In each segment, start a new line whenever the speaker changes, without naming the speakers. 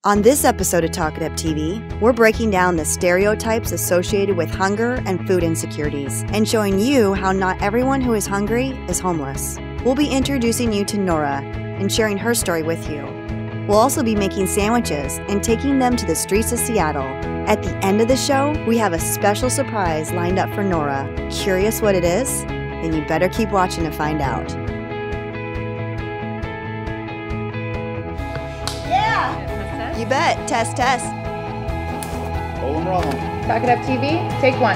On this episode of TalkItUpTV, we're breaking down the stereotypes associated with hunger and food insecurities and showing you how not everyone who is hungry is homeless. We'll be introducing you to Nora and sharing her story with you. We'll also be making sandwiches and taking them to the streets of Seattle. At the end of the show, we have a special surprise lined up for Nora. Curious what it is? Then you better keep watching to find out. You bet. Test, test.
Roll 'em, roll 'em.
TalkItUpTV, take one.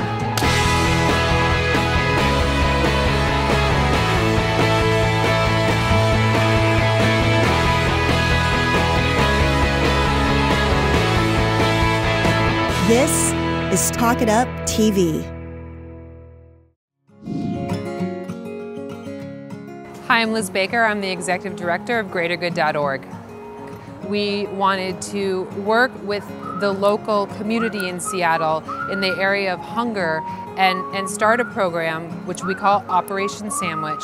This is Talk It Up TV.
Hi, I'm Liz Baker. I'm the Executive Director of GreaterGood.org. We wanted to work with the local community in Seattle in the area of hunger and start a program which we call Operation Sandwich.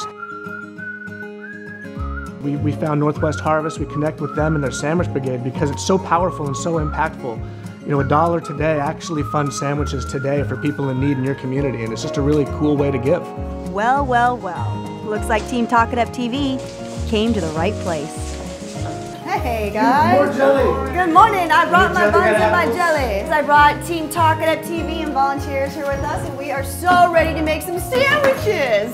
We found Northwest Harvest. We connect with them and their sandwich brigade because it's so powerful and so impactful. You know, $1 today actually funds sandwiches today for people in need in your community, and it's just a really cool way to give.
Well, well, well. Looks like Team Talk It Up TV came to the right place. Hey guys.
More jelly.
Good morning. I brought my buns and my jelly. I brought Team Talk It Up TV and volunteers here with us, and we are so ready to make some sandwiches.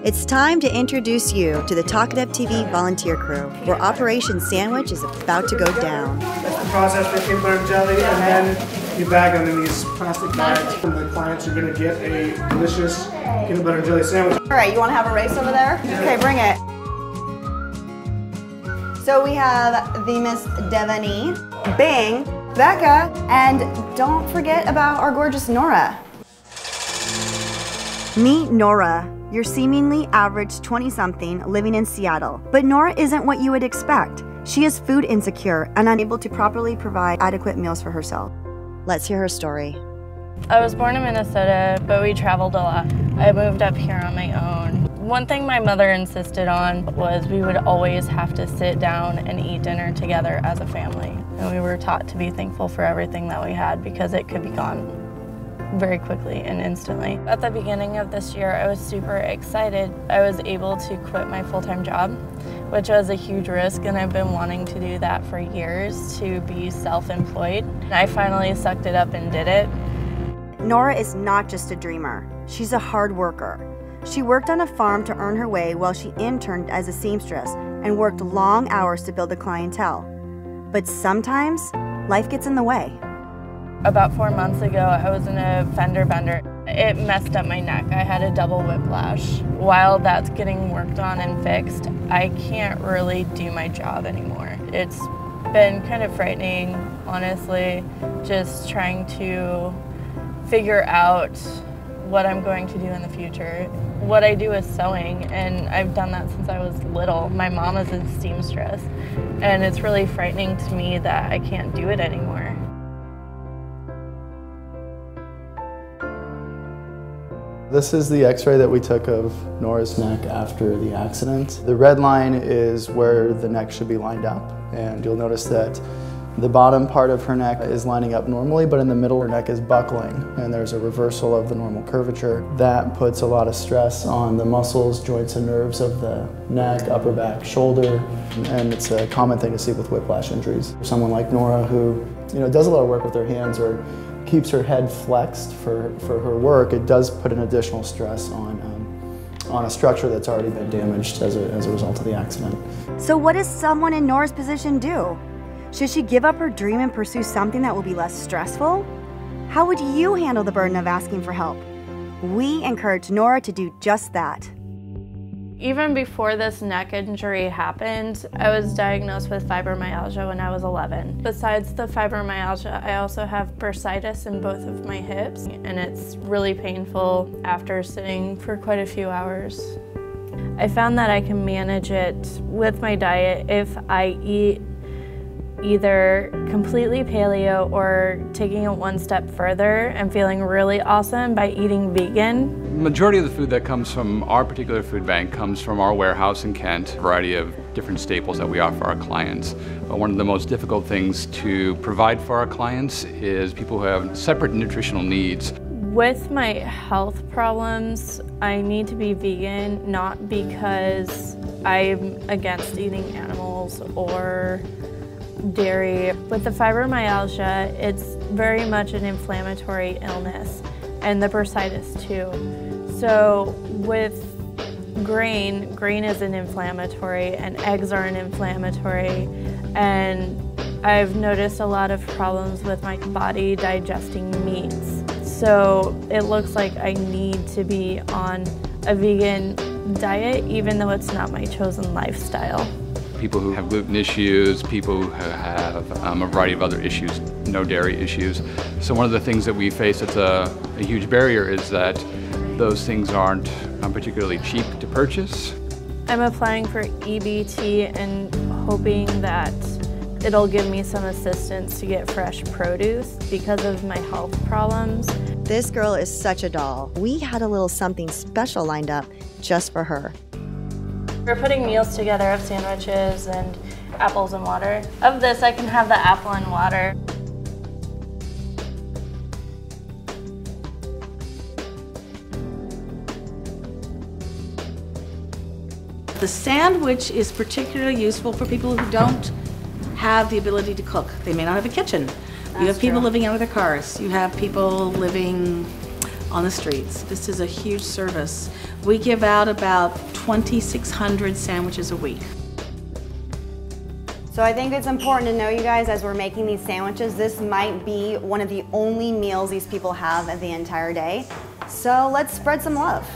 It's time to introduce you to the Talk It Up TV volunteer crew, where Operation Sandwich is about to go down.
That's the process for peanut butter and jelly, and then you bag them in these plastic bags, and the clients are going to get a delicious peanut butter and jelly sandwich.
All right, you want to have a race over there? Yeah. Okay, bring it. So we have the Miss Devaney, Bing, Becca, and don't forget about our gorgeous Nora. Meet Nora, your seemingly average 20-something living in Seattle. But Nora isn't what you would expect. She is food insecure and unable to properly provide adequate meals for herself. Let's hear her story.
I was born in Minnesota, but we traveled a lot. I moved up here on my own. One thing my mother insisted on was we would always have to sit down and eat dinner together as a family. And we were taught to be thankful for everything that we had because it could be gone very quickly and instantly. At the beginning of this year, I was super excited. I was able to quit my full-time job, which was a huge risk, and I've been wanting to do that for years, to be self-employed. I finally sucked it up and did it.
Nora is not just a dreamer. She's a hard worker. She worked on a farm to earn her way while she interned as a seamstress and worked long hours to build a clientele. But sometimes, life gets in the way.
About 4 months ago, I was in a fender bender. It messed up my neck. I had a double whiplash. While that's getting worked on and fixed, I can't really do my job anymore. It's been kind of frightening, honestly, just trying to figure out what I'm going to do in the future. What I do is sewing, and I've done that since I was little. My mom is a seamstress, and it's really frightening to me that I can't do it anymore.
This is the x-ray that we took of Nora's neck after the accident. The red line is where the neck should be lined up, and you'll notice that the bottom part of her neck is lining up normally, but in the middle her neck is buckling, and there's a reversal of the normal curvature. That puts a lot of stress on the muscles, joints, and nerves of the neck, upper back, shoulder, and it's a common thing to see with whiplash injuries. For someone like Nora who does a lot of work with her hands or keeps her head flexed for her work, it does put an additional stress on a structure that's already been damaged as a result of the accident.
So what does someone in Nora's position do? Should she give up her dream and pursue something that will be less stressful? How would you handle the burden of asking for help? We encourage Nora to do just that.
Even before this neck injury happened, I was diagnosed with fibromyalgia when I was 11. Besides the fibromyalgia, I also have bursitis in both of my hips, and it's really painful after sitting for quite a few hours. I found that I can manage it with my diet if I eat either completely paleo or taking it one step further and feeling really awesome by eating vegan.
The majority of the food that comes from our particular food bank comes from our warehouse in Kent. A variety of different staples that we offer our clients. But one of the most difficult things to provide for our clients is people who have separate nutritional needs.
With my health problems, I need to be vegan, not because I'm against eating animals or dairy. With the fibromyalgia, it's very much an inflammatory illness, and the bursitis too. So with grain is an inflammatory, and eggs are an inflammatory, and I've noticed a lot of problems with my body digesting meats. So it looks like I need to be on a vegan diet, even though it's not my chosen lifestyle.
People who have gluten issues, people who have a variety of other issues, no dairy issues. So one of the things that we face that's a huge barrier is that those things aren't particularly cheap to purchase.
I'm applying for EBT and hoping that it'll give me some assistance to get fresh produce because of my health problems.
This girl is such a doll. We had a little something special lined up just for her.
We're putting meals together of sandwiches and apples and water. Of this, I can have the apple and water.
The sandwich is particularly useful for people who don't have the ability to cook. They may not have a kitchen. You have people living out of their cars. You have people living on the streets. This is a huge service. We give out about 2,600 sandwiches a week.
So I think it's important to know, you guys, as we're making these sandwiches, this might be one of the only meals these people have the entire day. So let's spread some love.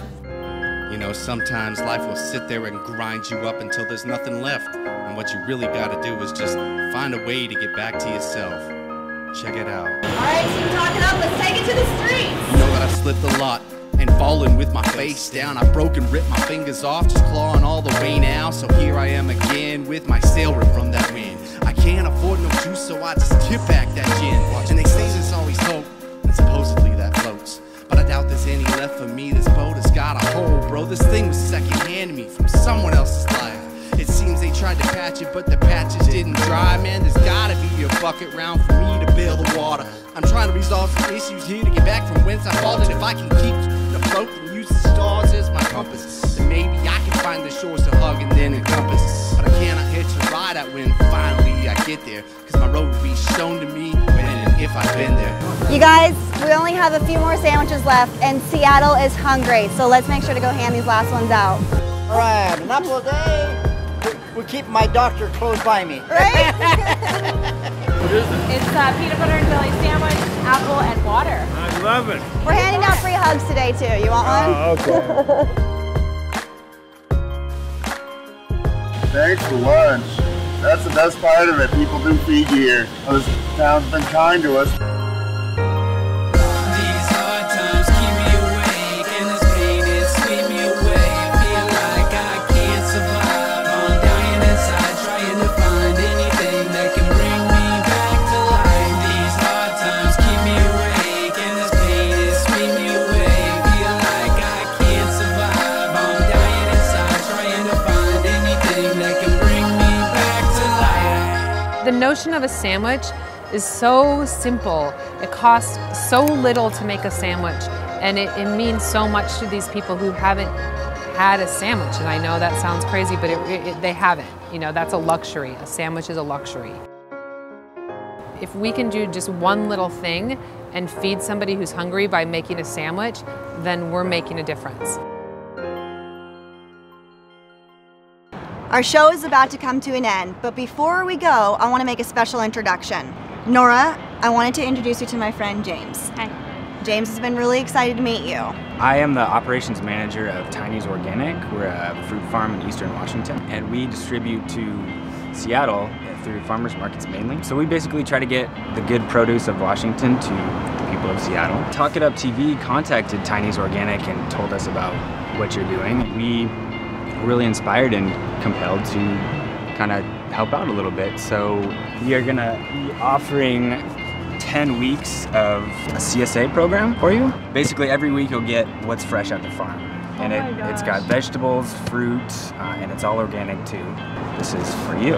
You know, sometimes life will sit there and grind you up until there's nothing left. And what you really gotta do is just find a way to get back to yourself. Check it out.
All right, team Talk It Up, let's take it to the streets.
You know that I've slipped a lot and fallen with my face down. I've broken, ripped my fingers off, just clawing all the way now. So here I am again with my sail ripped from that wind. I can't afford no juice, so I just tip back that gin. And they say there's always hope, and supposedly that floats. But I doubt there's any left for me. This boat has got a hole, bro. This thing was secondhand to me from someone else's life. It seems they tried to patch it, but the patches didn't dry. Man, there's gotta be a bucket round for me to bail the water. I'm trying to resolve some issues here to get back from whence I fallen. If I can keep afloat and use the stars as my compass, then maybe I can find the shores to hug and then encompass. But I cannot hitch a ride out when finally I get there, cause my road will be shown to me when and if I've been there.
You guys, we only have a few more sandwiches left, and Seattle is hungry, so let's make sure to go hand these last ones out.
All right, an apple a day would keep my doctor close by me.
Right?
What is it? It's peanut butter and jelly sandwich, apple, and water.
I love it.
We're handing out free hugs today, too. You want one?
Oh, okay.
Thanks for lunch. That's the best part of it. People do feed you here. This town's been kind to us.
These hard times keep me awake, and this pain is sweep me away. Feel like I can't survive. I'm dying inside, trying to find anything that can bring me back to life. These hard times keep me awake, and this pain is sweep me away. Feel like I can't survive. I'm dying inside, trying to find anything that can bring me back to life.
The notion of a sandwich is so simple. It costs so little to make a sandwich, and it means so much to these people who haven't had a sandwich. And I know that sounds crazy, but they haven't. You know, that's a luxury. A sandwich is a luxury. If we can do just one little thing and feed somebody who's hungry by making a sandwich, then we're making a difference.
Our show is about to come to an end, but before we go, I want to make a special introduction. Nora, I wanted to introduce you to my friend James.
Hi.
James has been really excited to meet you.
I am the operations manager of Tiny's Organic. We're a fruit farm in Eastern Washington, and we distribute to Seattle through farmers markets mainly. So we basically try to get the good produce of Washington to the people of Seattle. TalkItUpTV contacted Tiny's Organic and told us about what you're doing. We were really inspired and compelled to kind of help out a little bit. So we are gonna be offering 10 weeks of a CSA program for you. Basically every week you'll get what's fresh at the farm. And it's got vegetables, fruit, and it's all organic too. this is for you.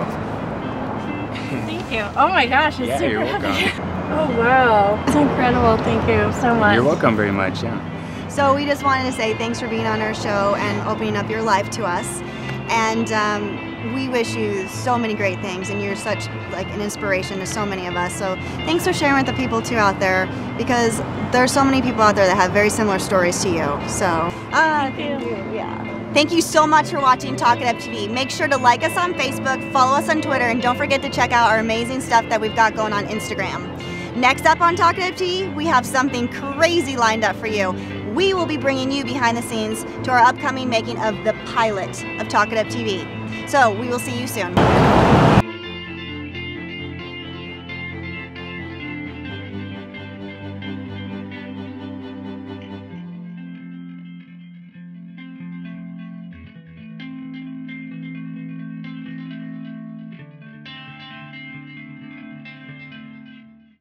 Thank you. Oh my gosh, it's
Yeah,
super
you're welcome.
heavy. Oh wow, it's incredible. Thank you so much.
You're welcome very much, yeah.
So we just wanted to say thanks for being on our show and opening up your life to us. And we wish you so many great things, and you're such like an inspiration to so many of us. So thanks for sharing with the people too out there, because there's so many people out there that have very similar stories to you. So thank you. Yeah. Thank you so much for watching Talk It Up TV. Make sure to like us on Facebook, follow us on Twitter, and don't forget to check out our amazing stuff that we've got going on Instagram. Next up on Talk It Up TV, we have something crazy lined up for you. We will be bringing you behind the scenes to our upcoming making of the pilot of Talk It Up TV. So we will see you soon.